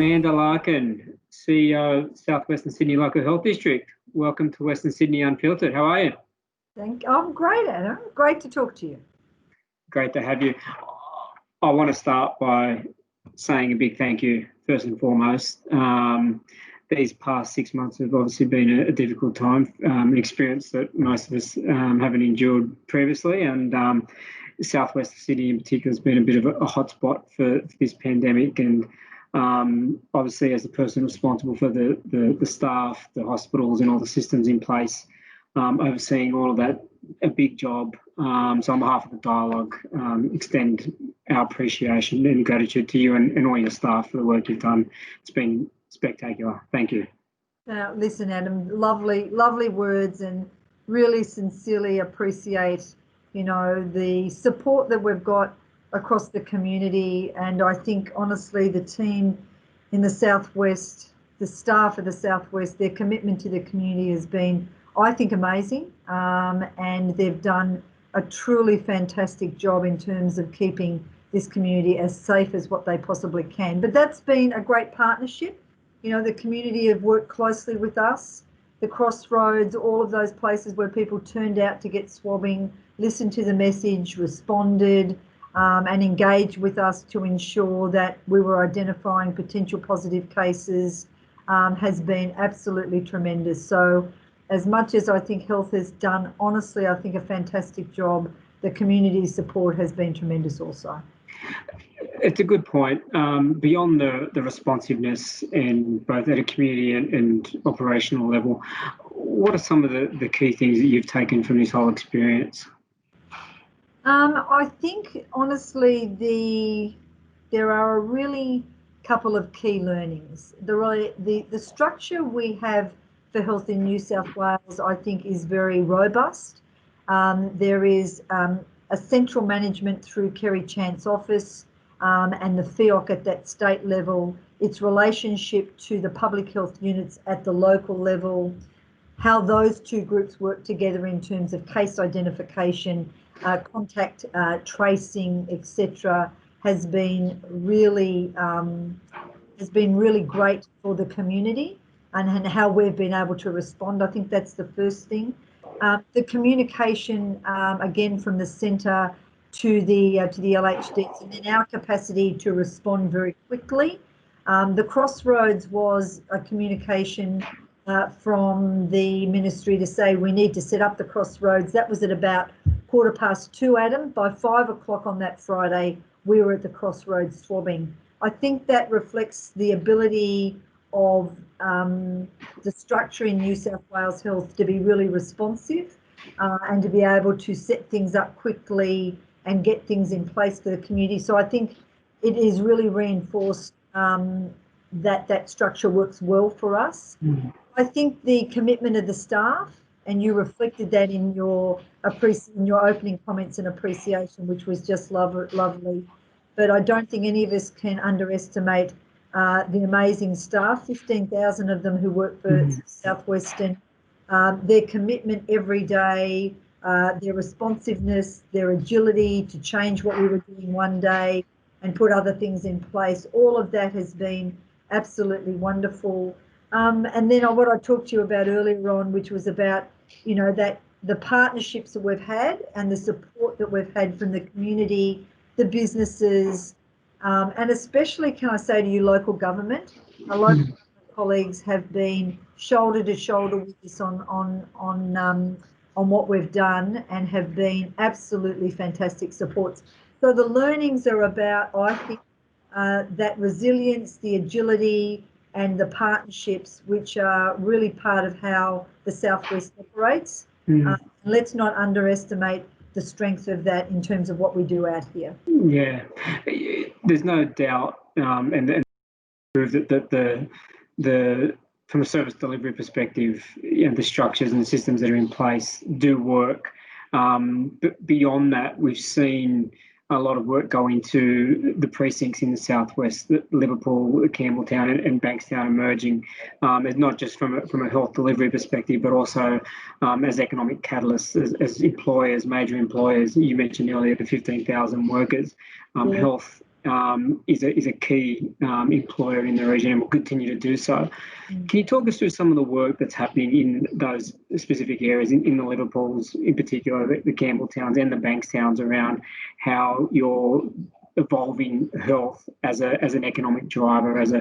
Amanda Larkin, CEO, South Western Sydney Local Health District. Welcome to Western Sydney Unfiltered. How are you? I'm great, Adam. Great to talk to you. Great to have you. I want to start by saying a big thank you, first and foremost. These past 6 months have obviously been a difficult time, an experience that most of us haven't endured previously, and South Western Sydney in particular has been a bit of a hotspot for this pandemic. And obviously, as the person responsible for the staff, the hospitals and all the systems in place, overseeing all of that, a big job. So on behalf of the Dialogue, extend our appreciation and gratitude to you and all your staff for the work you've done. It's been spectacular. Thank you. Listen, Adam, lovely words, and really sincerely appreciate, the support that we've got across the community. And I think, honestly, the team in the Southwest, the staff of the Southwest, their commitment to the community has been, I think, amazing. And they've done a truly fantastic job in terms of keeping this community as safe as what they possibly can. But that's been a great partnership. The community have worked closely with us, the Crossroads, all of those places where people turned out to get swabbing, listened to the message, responded, and engaged with us to ensure that we were identifying potential positive cases, has been absolutely tremendous. So as much as I think health has done, honestly, I think a fantastic job, the community support has been tremendous also. It's a good point. Beyond the responsiveness and both at a community and operational level, what are some of the key things that you've taken from this whole experience? I think, honestly, there are a really couple of key learnings. The structure we have for health in New South Wales, I think, is very robust. There is a central management through Kerry Chant's office, and the FEOC at that state level, its relationship to the public health units at the local level, how those two groups work together in terms of case identification, contact tracing, etc., has been really great for the community, and how we've been able to respond. I think that's the first thing. The communication, again, from the centre to the LHDs, and then our capacity to respond very quickly. The Crossroads was a communication from the ministry to say we need to set up the Crossroads. That was at about 2:15, Adam. By 5 o'clock on that Friday, we were at the Crossroads swabbing. I think that reflects the ability of the structure in New South Wales Health to be really responsive, and to be able to set things up quickly and get things in place for the community. So I think it is really reinforced that structure works well for us. Mm-hmm. I think the commitment of the staff, and you reflected that in your opening comments and appreciation, which was just lovely. But I don't think any of us can underestimate the amazing staff, 15,000 of them who work for Southwestern, their commitment every day, their responsiveness, their agility to change what we were doing one day and put other things in place. All of that has been absolutely wonderful. And then what I talked to you about earlier on, which was about, that the partnerships that we've had and the support that we've had from the community, the businesses, and especially, can I say to you, local government. Our local government colleagues have been shoulder to shoulder with us on what we've done, and have been absolutely fantastic supports. So the learnings are about, I think, that resilience, the agility, and the partnerships, which are really part of how the Southwest operates. Let's not underestimate the strength of that in terms of what we do out here. Yeah, there's no doubt, and prove that the from a service delivery perspective, the structures and the systems that are in place do work. But beyond that, we've seen a lot of work go into the precincts in the southwest, Liverpool, Campbelltown and Bankstown emerging, as not just from a health delivery perspective, but also as economic catalysts, as employers, major employers. You mentioned earlier the 15,000 workers. Health is a key employer in the region and will continue to do so. Can you talk us through some of the work that's happening in those specific areas, in the Liverpools in particular, the Campbelltowns and the Bankstowns, around how you're evolving health as an economic driver, as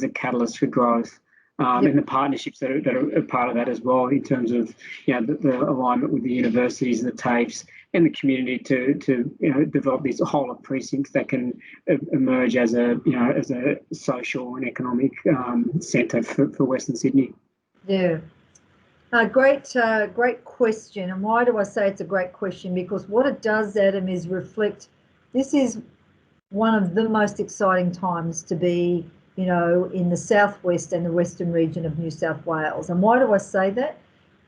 a catalyst for growth? And the partnerships that are part of that as well, in terms of the alignment with the universities, the TAFEs, and the community to develop these whole of precincts that can emerge as a social and economic centre for Western Sydney. Yeah, great question. And why do I say it's a great question? Because what it does, Adam, is reflect. This is one of the most exciting times to be in the southwest and the western region of New South Wales. And why do I say that?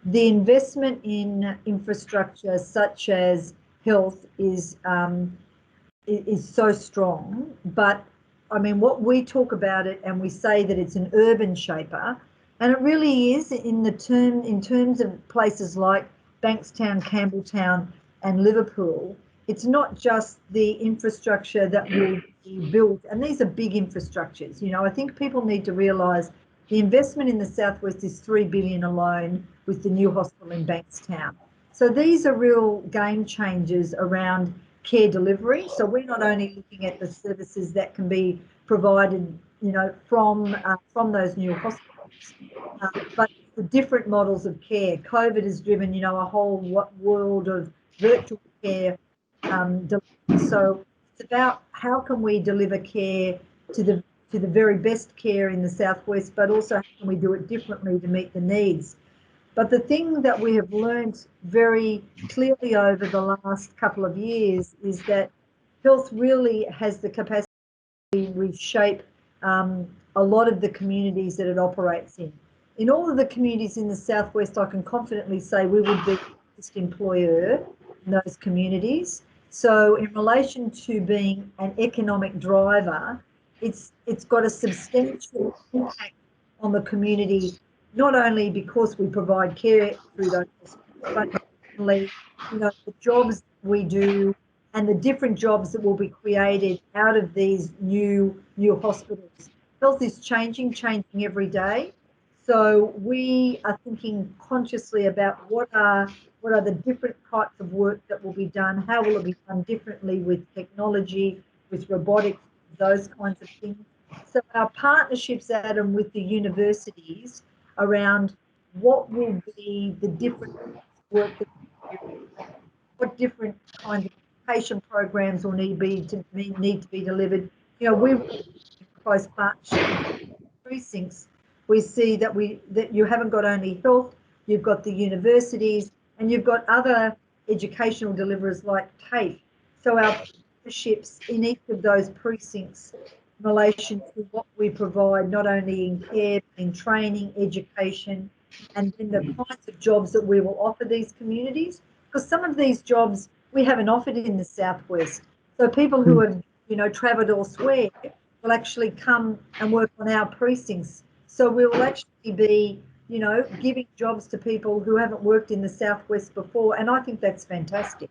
The investment in infrastructure such as health is so strong. But I mean, what we talk about it, and we say that it's an urban shaper, and it really is in terms of places like Bankstown, Campbelltown, and Liverpool. It's not just the infrastructure that will be built, and these are big infrastructures. I think people need to realise the investment in the southwest is $3 billion alone with the new hospital in Bankstown. So these are real game changers around care delivery. So we're not only looking at the services that can be provided, from those new hospitals, but the different models of care. COVID has driven, a whole world of virtual care. So it's about how can we deliver care to the very best care in the southwest, but also how can we do it differently to meet the needs. But the thing that we have learned very clearly over the last couple of years is that health really has the capacity to reshape a lot of the communities that it operates in. In all of the communities in the southwest, I can confidently say we would be the biggest employer in those communities. So in relation to being an economic driver, it's got a substantial impact on the community, not only because we provide care through those hospitals, but importantly, the jobs we do and the different jobs that will be created out of these new hospitals. Health is changing every day. So we are thinking consciously about what are the different types of work that will be done, how will it be done differently with technology, with robotics, those kinds of things. So our partnerships, Adam, with the universities around what will be the different work that we do, what different kinds of education programs will need to be delivered. We work in close partnership with precincts. We see that you haven't got only health, you've got the universities, and you've got other educational deliverers like TAFE. So our partnerships in each of those precincts in relation to what we provide, not only in care, but in training, education, and then the kinds of jobs that we will offer these communities. Because some of these jobs we haven't offered in the southwest. So people who have, travelled elsewhere will actually come and work on our precincts. So we will actually be, giving jobs to people who haven't worked in the southwest before, and I think that's fantastic.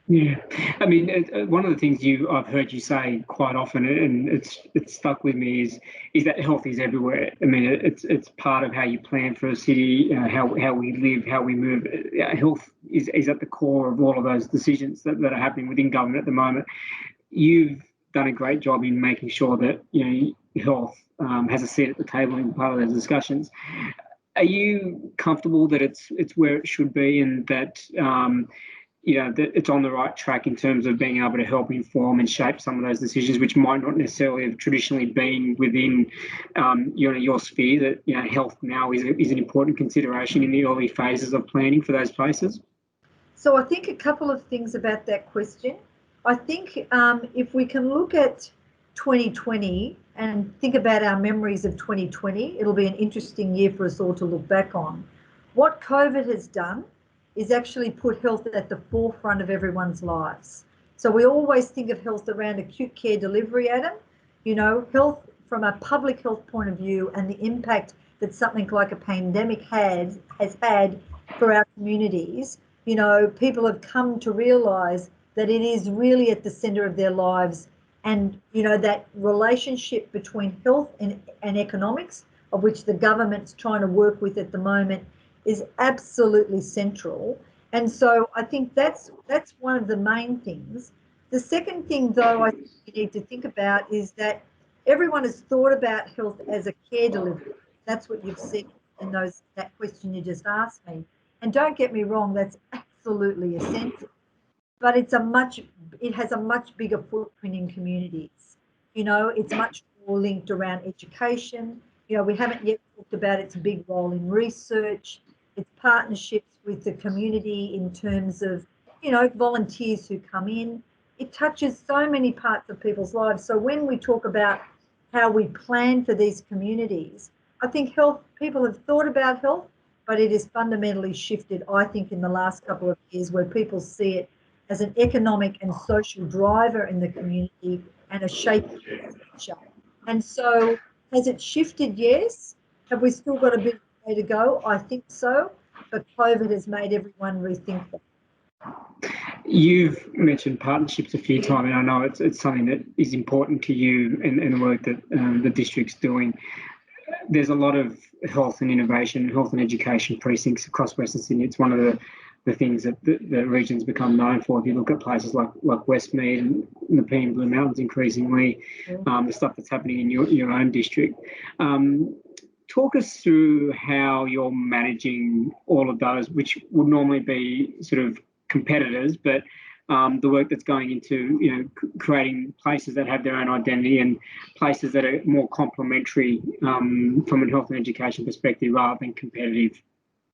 Yeah, I mean, one of the things I've heard you say quite often, and it's stuck with me, is that health is everywhere. I mean, it's part of how you plan for a city, how we live, how we move. Health is at the core of all of those decisions that are happening within government at the moment. You've done a great job in making sure that health has a seat at the table in part of those discussions. Are you comfortable that it's where it should be, and that that it's on the right track in terms of being able to help inform and shape some of those decisions, which might not necessarily have traditionally been within your sphere? That health now is an important consideration in the early phases of planning for those places. So I think a couple of things about that question. I think if we can look at 2020 and think about our memories of 2020, it'll be an interesting year for us all to look back on. What COVID has done is actually put health at the forefront of everyone's lives. So we always think of health around acute care delivery, Adam. Health from a public health point of view and the impact that something like a pandemic has had for our communities. People have come to realise that it is really at the centre of their lives And, that relationship between health and economics, of which the government's trying to work with at the moment, is absolutely central. And so I think that's one of the main things. The second thing, though, I think you need to think about is that everyone has thought about health as a care delivery. That's what you've said in that question you just asked me. And don't get me wrong, that's absolutely essential. But it has a much bigger footprint in communities. It's much more linked around education. We haven't yet talked about its big role in research, its partnerships with the community in terms of, volunteers who come in. It touches so many parts of people's lives. So when we talk about how we plan for these communities, I think people have thought about health, but it has fundamentally shifted, I think, in the last couple of years, where people see it as an economic and social driver in the community and a shaping future. And so, has it shifted? Yes. Have we still got a bit of way to go? I think so. But COVID has made everyone rethink that. You've mentioned partnerships a few times, and I know it's something that is important to you and the work that the district's doing. There's a lot of health and innovation, health and education precincts across Western Sydney. It's one of the things that the region's become known for. If you look at places like Westmead and the Nepean Blue Mountains increasingly, the stuff that's happening in your own district. Talk us through how you're managing all of those, which would normally be sort of competitors, but the work that's going into creating places that have their own identity and places that are more complementary from a health and education perspective rather than competitive.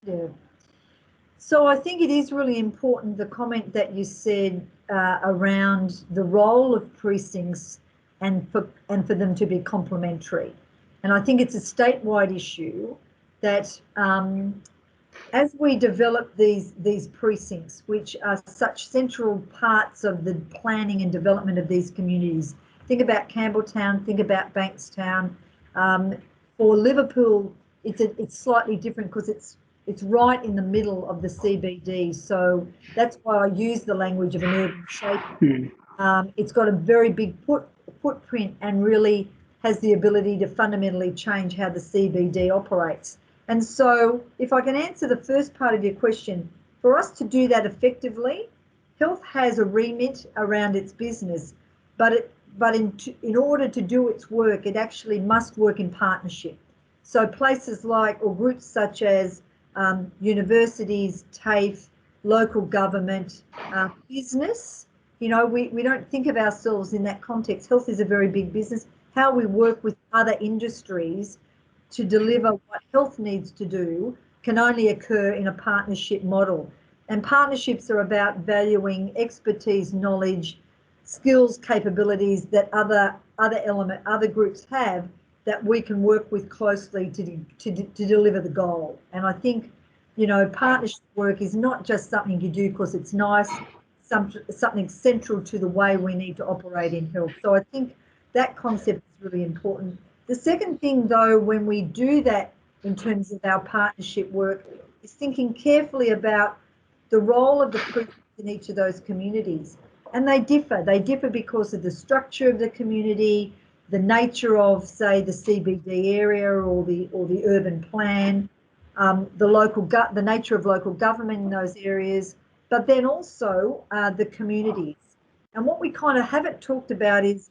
Yeah. So I think it is really important, the comment that you said around the role of precincts and for them to be complementary. And I think it's a statewide issue that as we develop these precincts, which are such central parts of the planning and development of these communities, think about Campbelltown, think about Bankstown. For Liverpool, it's slightly different because it's right in the middle of the CBD. So that's why I use the language of an urban shape. It's got a very big footprint and really has the ability to fundamentally change how the CBD operates. And so if I can answer the first part of your question, for us to do that effectively, health has a remit around its business, but in order to do its work, it actually must work in partnership. So places like, or groups such as universities, TAFE, local government, business, we don't think of ourselves in that context. Health is a very big business. How we work with other industries to deliver what health needs to do can only occur in a partnership model. And partnerships are about valuing expertise, knowledge, skills, capabilities that other groups have that we can work with closely to deliver the goal. And I think, partnership work is not just something you do because it's nice, something central to the way we need to operate in health. So I think that concept is really important. The second thing, though, when we do that in terms of our partnership work, is thinking carefully about the role of the precincts in each of those communities. And they differ. They differ because of the structure of the community, the nature of, say, the CBD area or the urban plan, the nature of local government in those areas, but then also the communities. And what we kind of haven't talked about is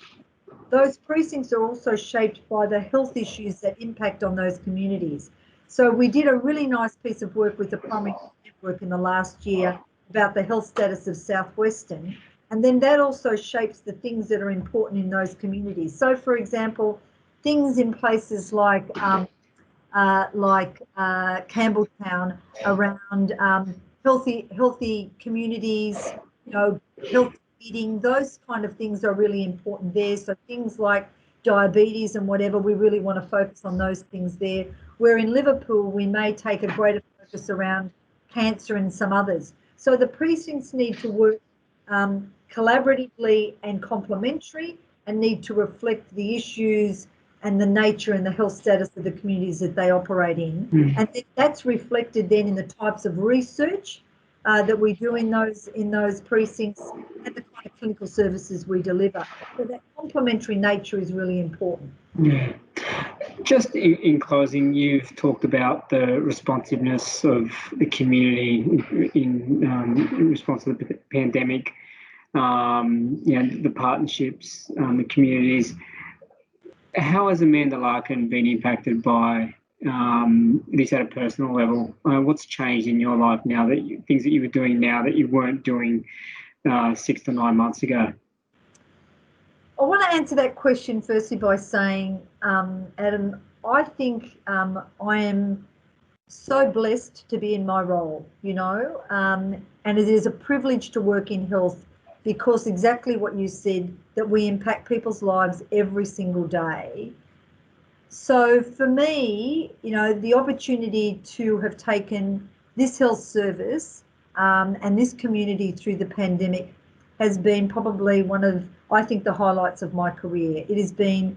those precincts are also shaped by the health issues that impact on those communities. So we did a really nice piece of work with the Primary Network in the last year about the health status of Southwestern. And then that also shapes the things that are important in those communities. So, for example, things in places like Campbelltown around healthy communities, healthy eating, those kind of things are really important there. So things like diabetes and whatever, we really want to focus on those things there. Where in Liverpool, we may take a greater focus around cancer and some others. So the precincts need to work collaboratively and complementary and need to reflect the issues and the nature and the health status of the communities that they operate in. And that's reflected then in the types of research that we do in those precincts and the kind of clinical services we deliver. So that complementary nature is really important. Yeah. Just in closing, you've talked about the responsiveness of the community in response to the pandemic, the partnerships, the communities. How has Amanda Larkin been impacted by this at a personal level? What's changed in your life now things that you were doing now that you weren't doing 6 to 9 months ago? I want to answer that question firstly by saying, Adam, I think I am so blessed to be in my role, and it is a privilege to work in health because exactly what you said, that we impact people's lives every single day. So for me, the opportunity to have taken this health service and this community through the pandemic has been probably one of, I think, the highlights of my career. It has been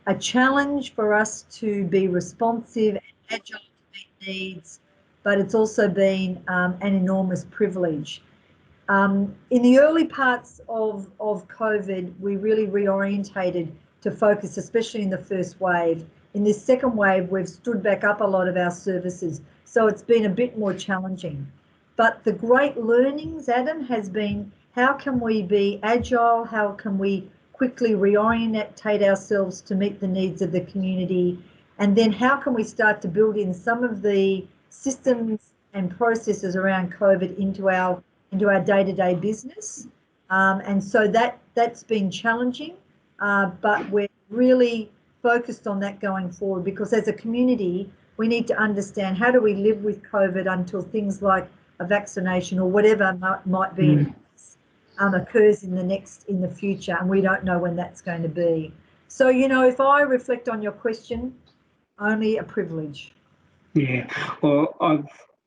a challenge for us to be responsive and agile to meet needs, but it's also been an enormous privilege. In the early parts of COVID, we really reorientated to focus, especially in the first wave. In this second wave, we've stood back up a lot of our services, so it's been a bit more challenging. But the great learnings, Adam, has been how can we be agile? How can we quickly reorientate ourselves to meet the needs of the community? And then how can we start to build in some of the systems and processes around COVID into our day-to-day business? And so that's been challenging, but we're really focused on that going forward, because as a community, we need to understand how do we live with COVID until things like a vaccination or whatever might be occurs in the future, and we don't know when that's going to be. So, if I reflect on your question, only a privilege. Yeah, well,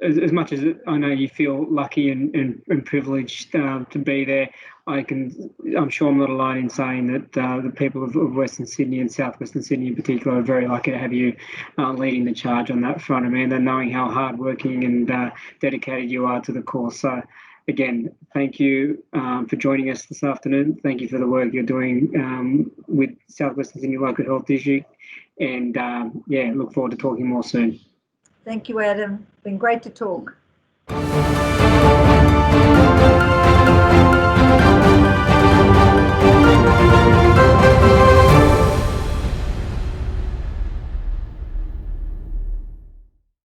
as much as I know you feel lucky and privileged to be there, I'm sure I'm not alone in saying that the people of Western Sydney and Southwestern Sydney in particular are very lucky to have you leading the charge on that front, Amanda, knowing how hardworking and dedicated you are to the cause. So, again, thank you for joining us this afternoon. Thank you for the work you're doing with Southwestern Sydney Local Health District, and look forward to talking more soon. Thank you, Adam. Been great to talk.